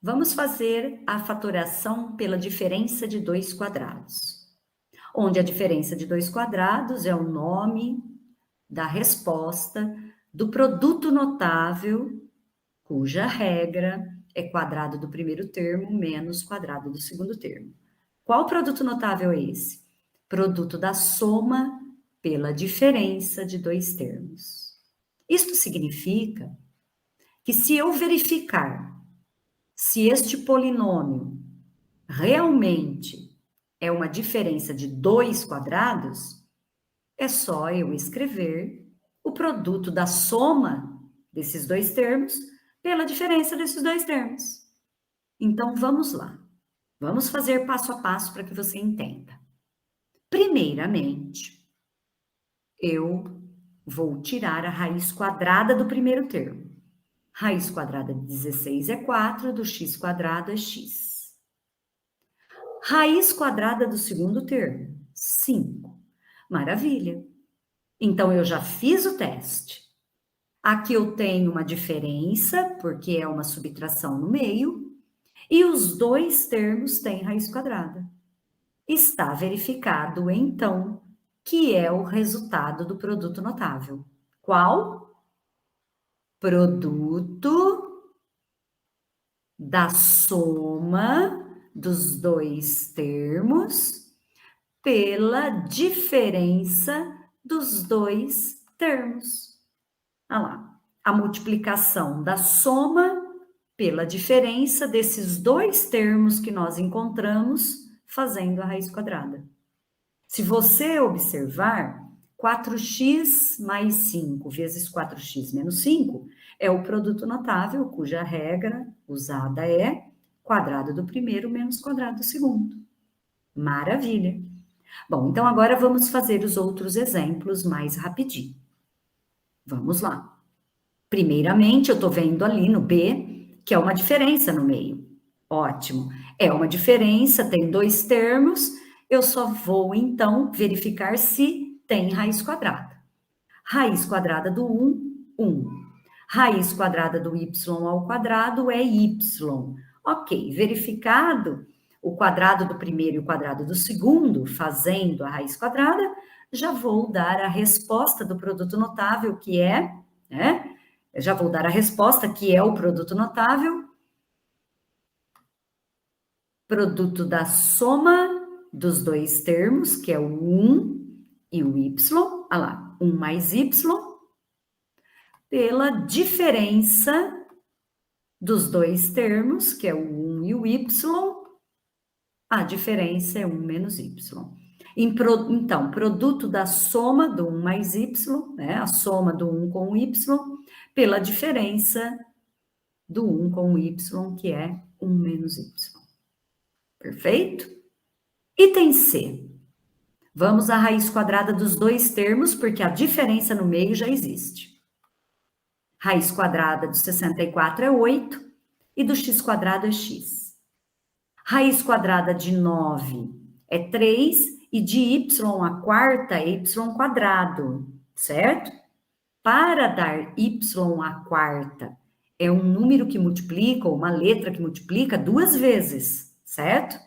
Vamos fazer a fatoração pela diferença de dois quadrados, onde a diferença de dois quadrados é o nome da resposta do produto notável, cuja regra é quadrado do primeiro termo menos quadrado do segundo termo. Qual produto notável é esse? Produto da soma pela diferença de dois termos. Isto significa que se eu verificar se este polinômio realmente é uma diferença de dois quadrados, é só eu escrever o produto da soma desses dois termos pela diferença desses dois termos. Então, vamos lá. Vamos fazer passo a passo para que você entenda. Primeiramente, eu vou tirar a raiz quadrada do primeiro termo. Raiz quadrada de 16 é 4, do x quadrado é x. Raiz quadrada do segundo termo, 5. Maravilha. Então, eu já fiz o teste. Aqui eu tenho uma diferença, porque é uma subtração no meio, e os dois termos têm raiz quadrada. Está verificado, então, que é o resultado do produto notável. Qual? Produto da soma dos dois termos pela diferença dos dois termos. Olha lá, a multiplicação da soma pela diferença desses dois termos que nós encontramos fazendo a raiz quadrada. Se você observar, 4x mais 5 vezes 4x menos 5 é o produto notável, cuja regra usada é quadrado do primeiro menos quadrado do segundo. Maravilha! Bom, então agora vamos fazer os outros exemplos mais rapidinho. Vamos lá. Primeiramente, eu estou vendo ali no B, que é uma diferença no meio. Ótimo. É uma diferença, tem dois termos, eu só vou, então, verificar se tem raiz quadrada. Raiz quadrada do 1, 1. Raiz quadrada do y ao quadrado é y. Ok, verificado o quadrado do primeiro e o quadrado do segundo, fazendo a raiz quadrada, já vou dar a resposta do produto notável, que é, né? Eu já vou dar a resposta, que é o produto notável, produto da soma dos dois termos, que é o 1 e o y, olha lá, 1 mais y, pela diferença dos dois termos, que é o 1 e o y, a diferença é 1 menos y. Então, produto da soma do 1 mais y, né, a soma do 1 com o y, pela diferença do 1 com o y, que é 1 menos y. Perfeito? Item C. Vamos à raiz quadrada dos dois termos, porque a diferença no meio já existe. Raiz quadrada de 64 é 8 e do x quadrado é x. Raiz quadrada de 9 é 3 e de y a quarta é y quadrado, certo? Para dar y a quarta é um número que multiplica, ou uma letra que multiplica duas vezes, certo?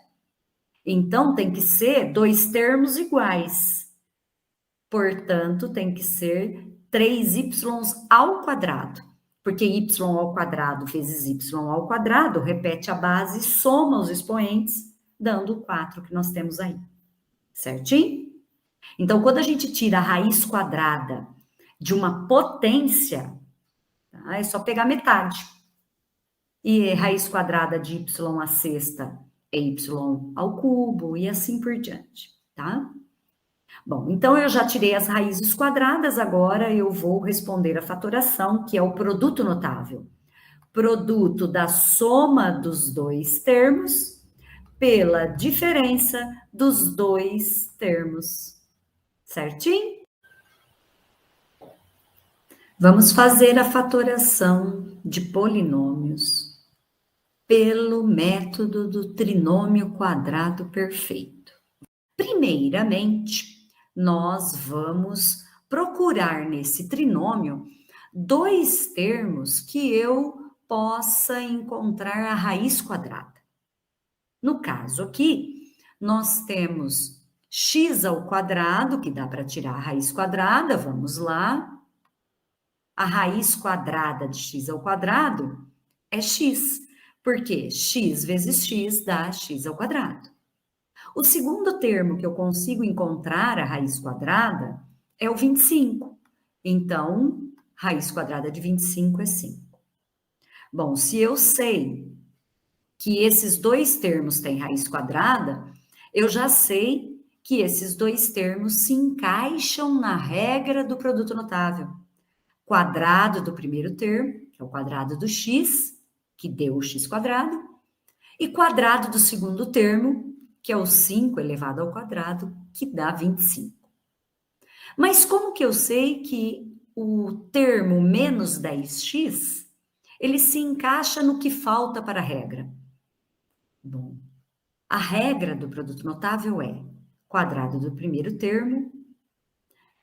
Então, tem que ser dois termos iguais. Portanto, tem que ser 3y ao quadrado. Porque y ao quadrado vezes y ao quadrado repete a base, soma os expoentes, dando o 4 que nós temos aí. Certinho? Então, quando a gente tira a raiz quadrada de uma potência, tá? É só pegar metade. E raiz quadrada de y à sexta é y ao cubo e assim por diante, tá? Bom, então eu já tirei as raízes quadradas, agora eu vou responder a fatoração, que é o produto notável. Produto da soma dos dois termos pela diferença dos dois termos. Certinho? Vamos fazer a fatoração de polinômios pelo método do trinômio quadrado perfeito. Primeiramente, nós vamos procurar nesse trinômio dois termos que eu possa encontrar a raiz quadrada. No caso aqui, nós temos x ao quadrado, que dá para tirar a raiz quadrada, vamos lá. A raiz quadrada de x ao quadrado é x, porque x vezes x dá x ao quadrado. O segundo termo que eu consigo encontrar a raiz quadrada é o 25. Então, raiz quadrada de 25 é 5. Bom, se eu sei que esses dois termos têm raiz quadrada, eu já sei que esses dois termos se encaixam na regra do produto notável. Quadrado do primeiro termo, que é o quadrado do x, que deu o x quadrado, e quadrado do segundo termo, que é o 5 elevado ao quadrado, que dá 25. Mas como que eu sei que o termo menos 10x, ele se encaixa no que falta para a regra? Bom, a regra do produto notável é quadrado do primeiro termo,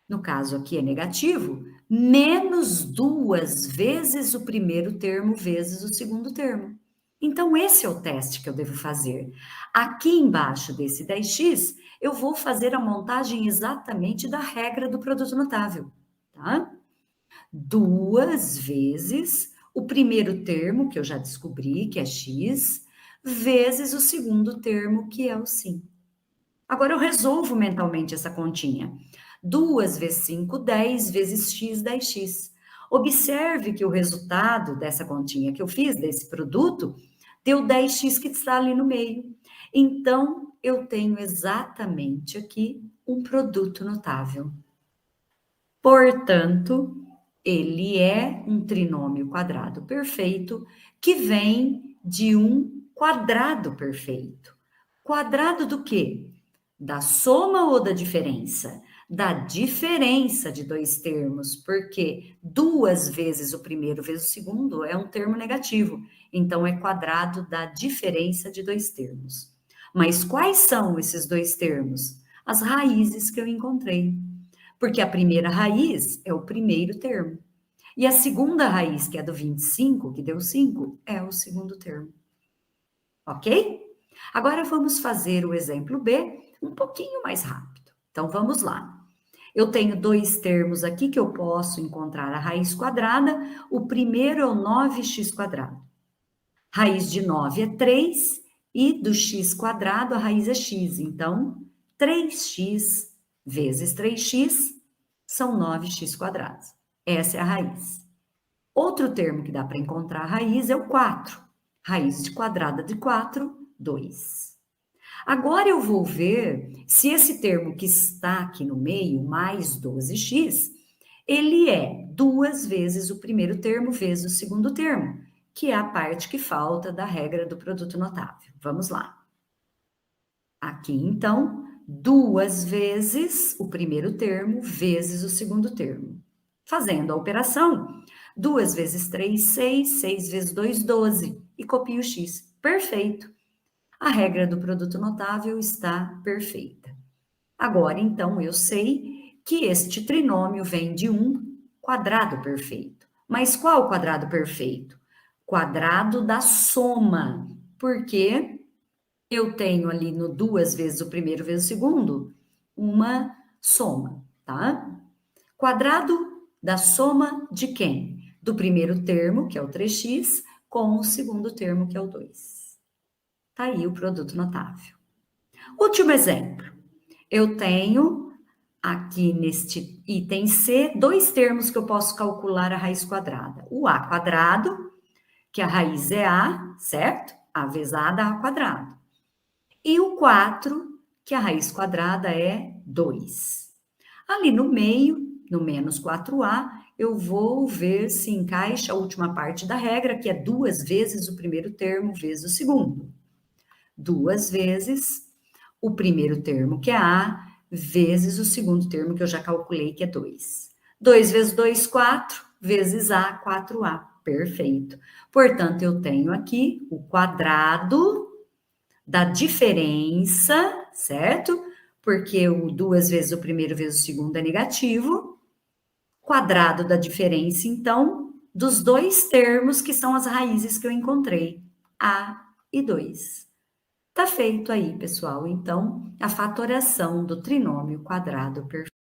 no caso aqui é negativo, menos 2 vezes o primeiro termo vezes o segundo termo. Então, esse é o teste que eu devo fazer. Aqui embaixo desse 10x, eu vou fazer a montagem exatamente da regra do produto notável, tá? 2 vezes o primeiro termo, que eu já descobri, que é x, vezes o segundo termo, que é o 5. Agora eu resolvo mentalmente essa continha. 2 vezes 5, 10, vezes x, 10x. Observe que o resultado dessa continha que eu fiz, desse produto, deu 10x que está ali no meio. Então, eu tenho exatamente aqui um produto notável. Portanto, ele é um trinômio quadrado perfeito que vem de um quadrado perfeito. Quadrado do quê? Da soma ou da diferença? Da diferença de dois termos, porque 2 vezes o primeiro vezes o segundo é um termo negativo, então é quadrado da diferença de dois termos. Mas quais são esses dois termos? As raízes que eu encontrei. Porque a primeira raiz é o primeiro termo. E a segunda raiz, que é do 25, que deu 5, é o segundo termo. Ok? Agora vamos fazer o exemplo B um pouquinho mais rápido. Então vamos lá. Eu tenho dois termos aqui que eu posso encontrar a raiz quadrada. O primeiro é o 9x quadrado. Raiz de 9 é 3 e do x quadrado a raiz é x. Então, 3x vezes 3x são 9x quadrados. Essa é a raiz. Outro termo que dá para encontrar a raiz é o 4. Raiz de quadrada de 4, 2. Agora eu vou ver se esse termo que está aqui no meio, mais 12x, ele é 2 vezes o primeiro termo vezes o segundo termo, que é a parte que falta da regra do produto notável. Vamos lá. Aqui, então, 2 vezes o primeiro termo vezes o segundo termo. Fazendo a operação, 2 vezes 3, 6, 6 vezes 2, 12. E copio o x. Perfeito. A regra do produto notável está perfeita. Agora, então, eu sei que este trinômio vem de um quadrado perfeito. Mas qual quadrado perfeito? Quadrado da soma, porque eu tenho ali no 2 vezes o primeiro vezes o segundo, uma soma, tá? Quadrado da soma de quem? Do primeiro termo, que é o 3x, com o segundo termo, que é o 2. Tá aí o produto notável. Último exemplo. Eu tenho aqui neste item C, dois termos que eu posso calcular a raiz quadrada. O A quadrado, que a raiz é A, certo? A vezes A dá A quadrado. E o 4, que a raiz quadrada é 2. Ali no meio, no menos 4A, eu vou ver se encaixa a última parte da regra, que é 2 vezes o primeiro termo vezes o segundo. 2 vezes o primeiro termo, que é A, vezes o segundo termo, que eu já calculei, que é 2. 2 vezes 2, 4, vezes A, 4A. Perfeito. Portanto, eu tenho aqui o quadrado da diferença, certo? Porque o 2 vezes o primeiro vezes o segundo é negativo. Quadrado da diferença, então, dos dois termos que são as raízes que eu encontrei, A e 2. Tá feito aí, pessoal. Então, a fatoração do trinômio quadrado perfeito.